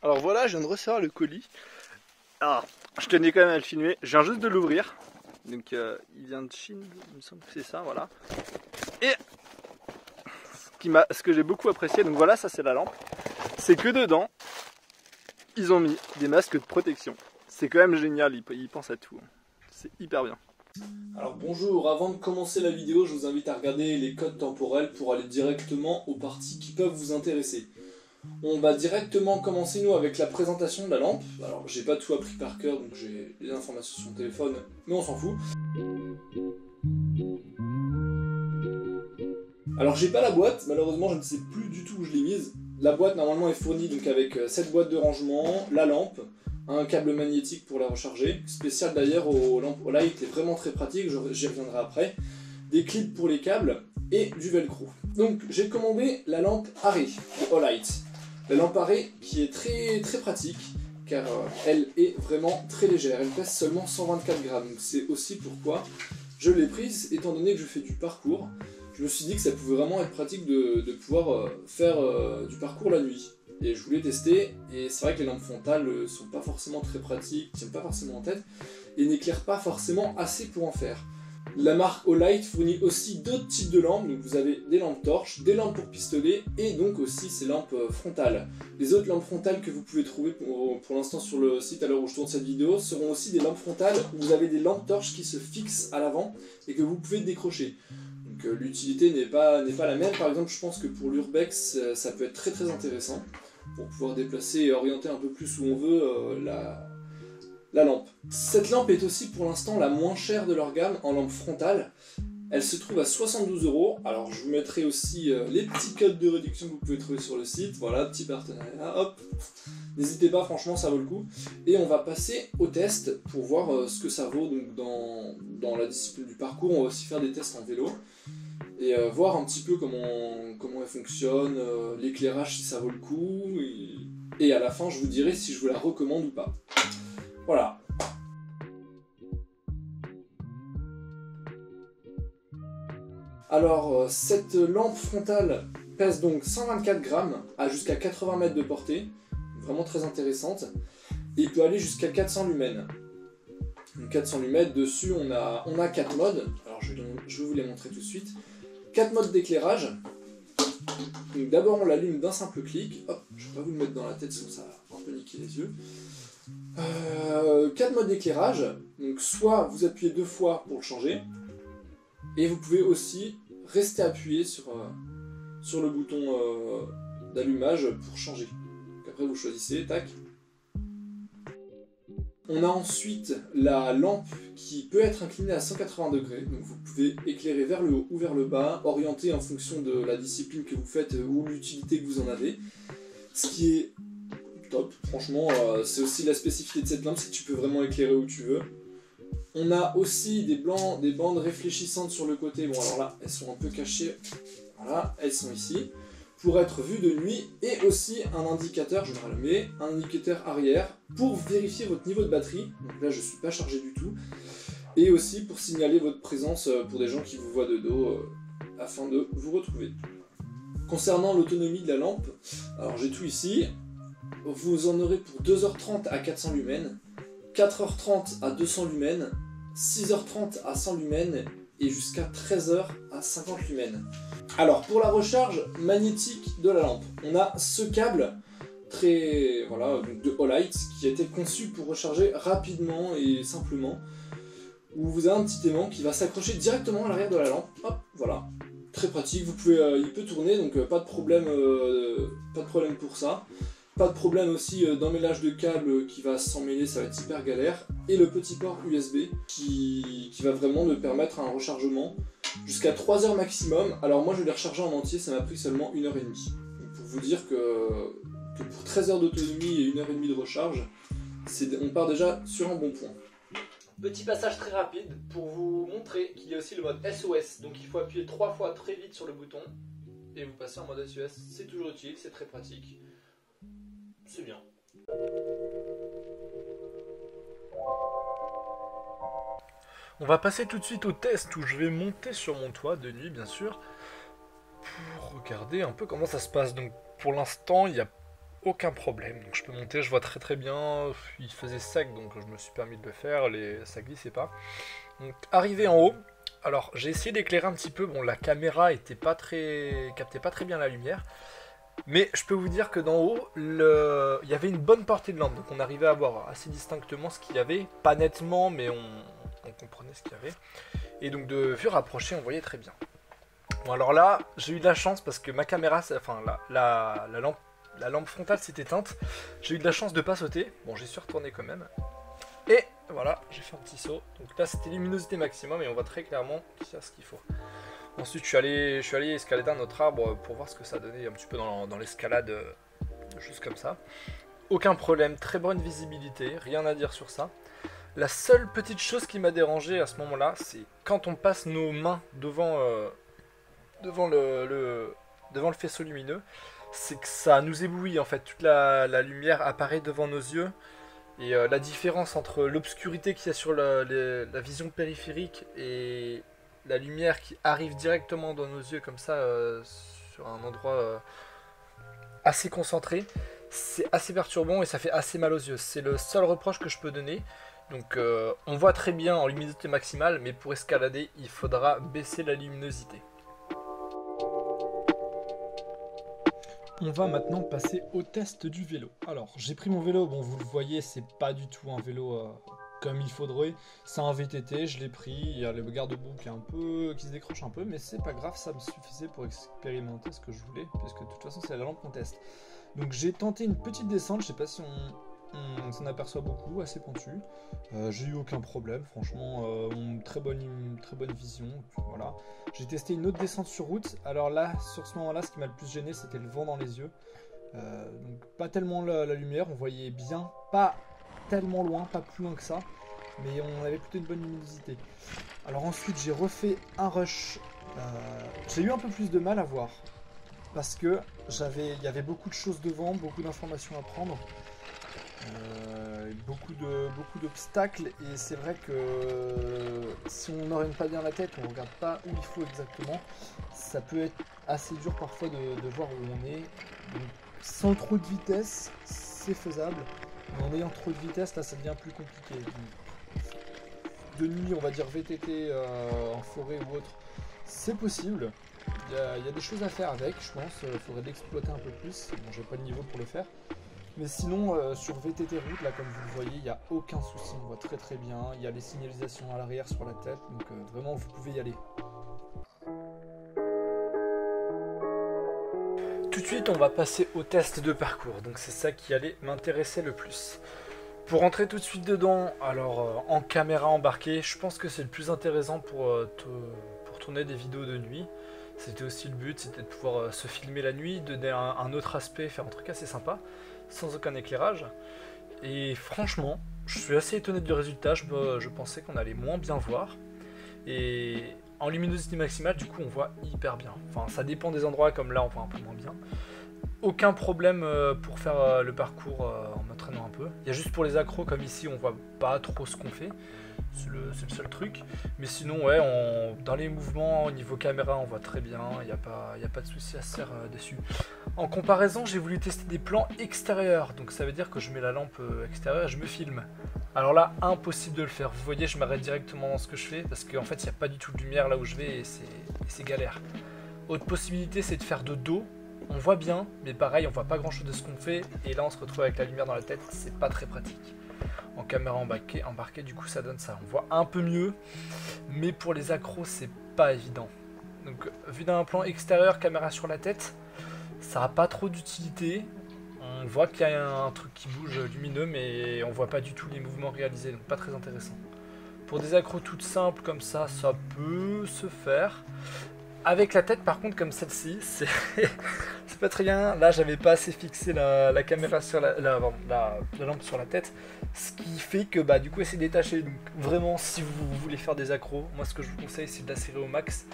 Alors voilà, je viens de recevoir le colis. Alors, je tenais quand même à le filmer. Je viens juste de l'ouvrir. Donc il vient de Chine, il me semble que c'est ça, voilà. Et ce que j'ai beaucoup apprécié, donc voilà, ça c'est la lampe. C'est que dedans, ils ont mis des masques de protection. C'est quand même génial, ils pensent à tout. C'est hyper bien. Alors bonjour, avant de commencer la vidéo, je vous invite à regarder les codes temporels pour aller directement aux parties qui peuvent vous intéresser. On va directement commencer nous avec la présentation de la lampe. Alors j'ai pas tout appris par cœur, donc j'ai les informations sur mon téléphone, mais on s'en fout. Alors j'ai pas la boîte, malheureusement je ne sais plus du tout où je l'ai mise. La boîte normalement est fournie donc avec cette boîte de rangement, la lampe, un câble magnétique pour la recharger, spécial d'ailleurs aux lampes Olight, est vraiment très pratique, j'y reviendrai après, des clips pour les câbles et du velcro. Donc j'ai commandé la lampe Array de Olight. La lampe Array qui est très pratique car elle est vraiment très légère, elle pèse seulement 124 grammes, donc c'est aussi pourquoi je l'ai prise étant donné que je fais du parcours. Je me suis dit que ça pouvait vraiment être pratique de pouvoir faire du parcours la nuit. Et je voulais tester, et c'est vrai que les lampes frontales sont pas forcément très pratiques, tiennent pas forcément en tête, et n'éclairent pas forcément assez pour en faire. La marque Olight fournit aussi d'autres types de lampes, donc vous avez des lampes torches, des lampes pour pistolet, et donc aussi ces lampes frontales. Les autres lampes frontales que vous pouvez trouver pour l'instant sur le site à l'heure où je tourne cette vidéo seront aussi des lampes frontales où vous avez des lampes torches qui se fixent à l'avant et que vous pouvez décrocher. Donc l'utilité n'est pas la même. Par exemple, je pense que pour l'urbex, ça peut être très intéressant pour pouvoir déplacer et orienter un peu plus où on veut la lampe. Cette lampe est aussi pour l'instant la moins chère de leur gamme en lampe frontale. Elle se trouve à 72 €. Alors je vous mettrai aussi les petits codes de réduction que vous pouvez trouver sur le site. Voilà, petit partenariat, hop. N'hésitez pas, franchement ça vaut le coup. Et on va passer au test pour voir ce que ça vaut donc, dans la discipline du parcours. On va aussi faire des tests en vélo. Et voir un petit peu comment elle fonctionne, l'éclairage si ça vaut le coup. Et à la fin je vous dirai si je vous la recommande ou pas. Voilà. Alors, cette lampe frontale pèse donc 124 grammes, à jusqu'à 80 mètres de portée, vraiment très intéressante, et peut aller jusqu'à 400 lumens. Donc 400 lumens, dessus on a 4 modes, alors je vais vous les montrer tout de suite. 4 modes d'éclairage. Donc d'abord on l'allume d'un simple clic, hop, je vais pas vous le mettre dans la tête sinon ça va un peu niquer les yeux. 4 modes d'éclairage, donc soit vous appuyez 2 fois pour le changer, et vous pouvez aussi rester appuyé sur le bouton d'allumage pour changer. Donc après vous choisissez, tac. On a ensuite la lampe qui peut être inclinée à 180 degrés, donc vous pouvez éclairer vers le haut ou vers le bas, orienter en fonction de la discipline que vous faites ou l'utilité que vous en avez. Ce qui est top, franchement, c'est aussi la spécificité de cette lampe, c'est que tu peux vraiment éclairer où tu veux. On a aussi des bandes réfléchissantes sur le côté, bon alors là, elles sont un peu cachées, voilà, elles sont ici, pour être vues de nuit, et aussi un indicateur, je vais le rallumer, un indicateur arrière, pour vérifier votre niveau de batterie, donc là je ne suis pas chargé du tout, et aussi pour signaler votre présence pour des gens qui vous voient de dos, afin de vous retrouver. Concernant l'autonomie de la lampe, alors j'ai tout ici. Vous en aurez pour 2h30 à 400 lumens, 4h30 à 200 lumens, 6h30 à 100 lumens et jusqu'à 13h à 50 lumens. Alors pour la recharge magnétique de la lampe, on a ce câble de Olight qui a été conçu pour recharger rapidement et simplement, où vous avez un petit aimant qui va s'accrocher directement à l'arrière de la lampe. Hop, voilà. Très pratique, il peut tourner, donc pas de problème pour ça. Pas de problème aussi d'emmêlage de câbles qui va s'emmêler, ça va être hyper galère. Et le petit port USB qui va vraiment me permettre un rechargement jusqu'à 3 heures maximum. Alors moi je l'ai rechargé en entier, ça m'a pris seulement 1h30. Donc pour vous dire que pour 13 heures d'autonomie et 1h30 de recharge, on part déjà sur un bon point. Petit passage très rapide pour vous montrer qu'il y a aussi le mode SOS. Donc il faut appuyer 3 fois très vite sur le bouton et vous passez en mode SOS. C'est toujours utile, c'est très pratique. C'est bien. On va passer tout de suite au test où je vais monter sur mon toit de nuit bien sûr pour regarder un peu comment ça se passe. Donc pour l'instant il n'y a aucun problème. Donc je peux monter, je vois très bien. Il faisait sec, donc je me suis permis de le faire. Ça glissait pas. Donc arrivé en haut, alors j'ai essayé d'éclairer un petit peu. Bon, la caméra captait pas très bien la lumière. Mais je peux vous dire que d'en haut, il y avait une bonne portée de lampe. Donc on arrivait à voir assez distinctement ce qu'il y avait. Pas nettement, mais on comprenait ce qu'il y avait. Et donc de vue rapprochée, on voyait très bien. Bon, alors là, j'ai eu de la chance parce que ma caméra, enfin la lampe frontale s'est éteinte. J'ai eu de la chance de pas sauter. Bon, j'ai su retourner quand même. Et voilà, j'ai fait un petit saut. Donc là, c'était luminosité maximum et on voit très clairement qu'il y a ce qu'il faut. Ensuite, je suis allé escalader un autre arbre pour voir ce que ça donnait un petit peu dans l'escalade, de choses comme ça. Aucun problème, très bonne visibilité, rien à dire sur ça. La seule petite chose qui m'a dérangé à ce moment-là, c'est quand on passe nos mains devant le faisceau lumineux, c'est que ça nous éblouit en fait. Toute la lumière apparaît devant nos yeux. Et la différence entre l'obscurité qu'il y a sur la vision périphérique et la lumière qui arrive directement dans nos yeux comme ça, sur un endroit assez concentré, c'est assez perturbant et ça fait assez mal aux yeux. C'est le seul reproche que je peux donner. Donc on voit très bien en luminosité maximale, mais pour escalader, il faudra baisser la luminosité. On va maintenant passer au test du vélo. Alors, j'ai pris mon vélo, bon vous le voyez, c'est pas du tout un vélo comme il faudrait. C'est un VTT, je l'ai pris, il y a le garde-boue qui se décroche un peu, mais c'est pas grave, ça me suffisait pour expérimenter ce que je voulais, puisque de toute façon c'est la lampe qu'on teste. Donc j'ai tenté une petite descente, je sais pas si on s'en aperçoit beaucoup, assez pentu. J'ai eu aucun problème, franchement, très bonne vision, voilà. J'ai testé une autre descente sur route, alors là, sur ce moment-là, ce qui m'a le plus gêné, c'était le vent dans les yeux. Donc pas tellement la lumière, on voyait bien, pas tellement loin, pas plus loin que ça, mais on avait plutôt une bonne luminosité. Alors ensuite, j'ai refait un rush, j'ai eu un peu plus de mal à voir, parce que il y avait beaucoup de choses devant, beaucoup d'informations à prendre. Beaucoup d'obstacles et c'est vrai que si on n'oriente pas bien la tête, on ne regarde pas où il faut exactement, ça peut être assez dur parfois de voir où on est. Donc, sans trop de vitesse, c'est faisable, mais en ayant trop de vitesse, là ça devient plus compliqué. Donc, de nuit, on va dire VTT en forêt ou autre, c'est possible. Il y a des choses à faire avec, je pense, il faudrait l'exploiter un peu plus. Bon, j'ai pas le niveau pour le faire. Mais sinon, sur VTT route, là comme vous le voyez, il n'y a aucun souci, on voit très bien. Il y a les signalisations à l'arrière sur la tête, donc vraiment vous pouvez y aller. Tout de suite, on va passer au test de parcours, donc c'est ça qui allait m'intéresser le plus. Pour rentrer tout de suite dedans, alors en caméra embarquée, je pense que c'est le plus intéressant pour tourner des vidéos de nuit. C'était aussi le but, c'était de pouvoir se filmer la nuit, donner un autre aspect, faire un truc assez sympa, sans aucun éclairage. Et franchement, je suis assez étonné du résultat, je pensais qu'on allait moins bien voir. Et en luminosité maximale, du coup, on voit hyper bien. Enfin, ça dépend des endroits, comme là, on voit un peu moins bien. Aucun problème pour faire le parcours en m'entraînant un peu. Il y a juste pour les accros, comme ici, on voit pas trop ce qu'on fait. C'est le seul truc. Mais sinon, ouais, dans les mouvements, au niveau caméra, on voit très bien. Il n'y a pas de souci à se faire dessus. En comparaison, j'ai voulu tester des plans extérieurs. Donc ça veut dire que je mets la lampe extérieure et je me filme. Alors là, impossible de le faire. Vous voyez, je m'arrête directement dans ce que je fais. Parce qu'en fait, il n'y a pas du tout de lumière là où je vais et c'est galère. Autre possibilité, c'est de faire de dos. On voit bien, mais pareil, on voit pas grand chose de ce qu'on fait. Et là, on se retrouve avec la lumière dans la tête. C'est pas très pratique. En caméra embarquée, du coup ça donne ça. On voit un peu mieux, mais pour les accros c'est pas évident. Donc vu d'un plan extérieur, caméra sur la tête, ça n'a pas trop d'utilité. On voit qu'il y a un truc qui bouge lumineux, mais on voit pas du tout les mouvements réalisés, donc pas très intéressant. Pour des accros toutes simples comme ça peut se faire. Avec la tête par contre comme celle-ci, c'est pas très bien. Là j'avais pas assez fixé la caméra sur la lampe sur la tête. Ce qui fait que bah du coup elle s'est détachée. Donc vraiment si vous voulez faire des accros, moi ce que je vous conseille c'est de la serrer au max.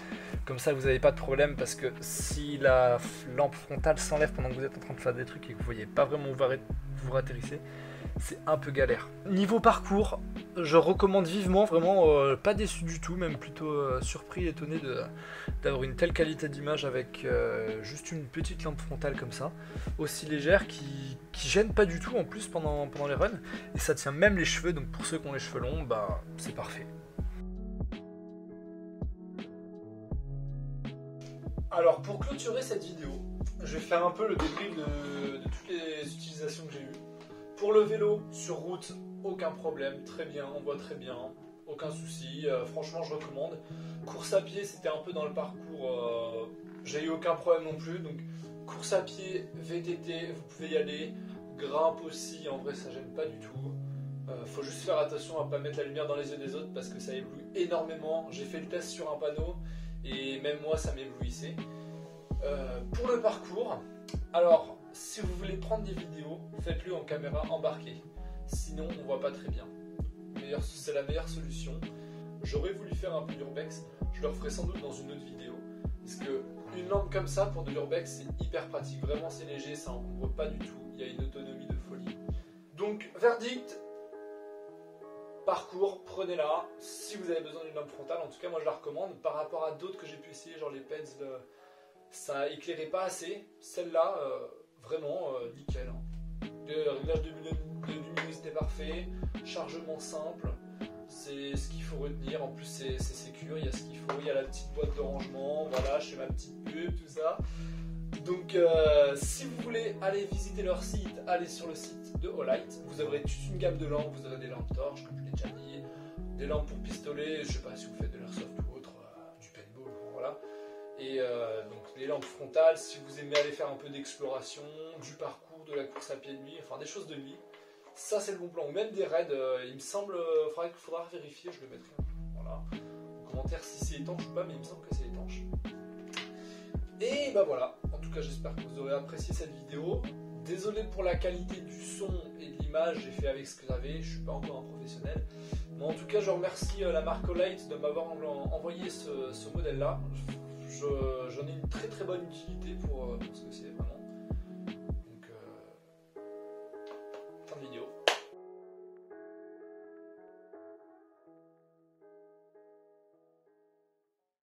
Comme ça vous n'avez pas de problème parce que si la lampe frontale s'enlève pendant que vous êtes en train de faire des trucs et que vous voyez pas vraiment où vous atterrissez, c'est un peu galère. Niveau parcours, je recommande vivement, vraiment pas déçu du tout, même plutôt surpris, étonné d'avoir une telle qualité d'image avec juste une petite lampe frontale comme ça, aussi légère, qui gêne pas du tout en plus pendant les runs, et ça tient même les cheveux, donc pour ceux qui ont les cheveux longs, bah c'est parfait. Alors pour clôturer cette vidéo, je vais faire un peu le débrief de toutes les utilisations que j'ai eues. Pour le vélo, sur route, aucun problème, très bien, on voit très bien, aucun souci, franchement je recommande. Course à pied, c'était un peu dans le parcours, j'ai eu aucun problème non plus, donc course à pied, VTT, vous pouvez y aller, grimpe aussi, en vrai ça gêne pas du tout. Faut juste faire attention à pas mettre la lumière dans les yeux des autres parce que ça éblouit énormément. J'ai fait le test sur un panneau et même moi ça m'éblouissait. Pour le parcours, alors si vous voulez prendre des vidéos, faites-le en caméra embarquée. Sinon, on voit pas très bien. C'est la meilleure solution. J'aurais voulu faire un peu d'urbex. Je le referai sans doute dans une autre vidéo. Parce que une lampe comme ça pour de l'urbex, c'est hyper pratique. Vraiment, c'est léger, ça encombre pas du tout. Il y a une autonomie de folie. Donc, verdict. Parcours, prenez-la. Si vous avez besoin d'une lampe frontale, en tout cas, moi je la recommande. Par rapport à d'autres que j'ai pu essayer, genre les PEDS, ça éclairait pas assez. Celle-là, vraiment nickel. Le réglage de luminosité parfait, chargement simple, c'est ce qu'il faut retenir. En plus, c'est sécure, il y a ce qu'il faut, il y a la petite boîte de rangement. Voilà, je fais ma petite pub, tout ça. Donc, si vous voulez aller visiter leur site, allez sur le site de Olight. Vous aurez toute une gamme de lampes, vous aurez des lampes torches, comme je l'ai déjà dit, des lampes pour pistolet, je sais pas si vous faites de l'airsoft ou autre, du paintball, voilà. Et donc les lampes frontales, si vous aimez aller faire un peu d'exploration, du parcours, de la course à pied de nuit, enfin des choses de nuit, ça c'est le bon plan. Ou même des raids, il me semble, faudra vérifier, je le mettrai voilà, en commentaire si c'est étanche ou pas, mais il me semble que c'est étanche. Et bah voilà, en tout cas j'espère que vous aurez apprécié cette vidéo. Désolé pour la qualité du son et de l'image, j'ai fait avec ce que j'avais, je suis pas encore un professionnel. Mais en tout cas je remercie la marque Olight de m'avoir envoyé ce modèle là. J'en ai une très très bonne utilité pour ce que c'est vraiment.